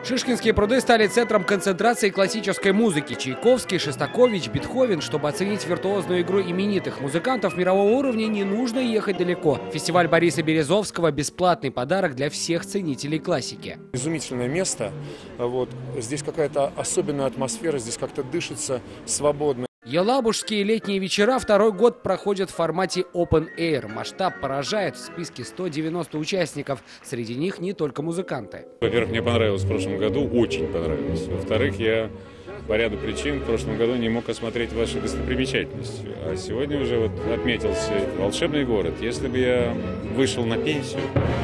Шишкинские пруды стали центром концентрации классической музыки. Чайковский, Шостакович, Бетховен. Чтобы оценить виртуозную игру именитых музыкантов мирового уровня, не нужно ехать далеко. Фестиваль Бориса Березовского – бесплатный подарок для всех ценителей классики. Изумительное место. Здесь какая-то особенная атмосфера, здесь как-то дышится свободно. Елабужские летние вечера второй год проходят в формате Open Air. Масштаб поражает. В списке 190 участников. Среди них не только музыканты. Во-первых, мне понравилось в прошлом году, очень понравилось. Во-вторых, я по ряду причин в прошлом году не мог осмотреть ваши достопримечательности. А сегодня уже отметился волшебный город. Если бы я вышел на пенсию,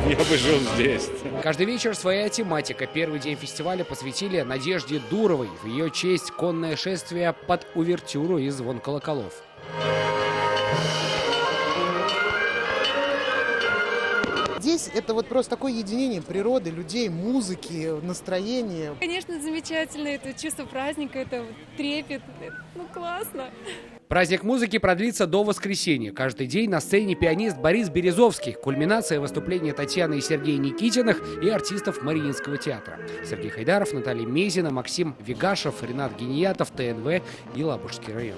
я бы жил здесь. Каждый вечер своя тематика. Первый день фестиваля посвятили Надежде Дуровой. В ее честь конное шествие под увертюру и звон колоколов. Здесь это просто такое единение природы, людей, музыки, настроения. Конечно, замечательно. Это чувство праздника, это трепет. Классно. Праздник музыки продлится до воскресенья. Каждый день на сцене пианист Борис Березовский. Кульминация выступления Татьяны и Сергея Никитиных и артистов Мариинского театра. Сергей Хайдаров, Наталья Мезина, Максим Вегашев, Ренат Гениятов, ТНВ, Елабужский район.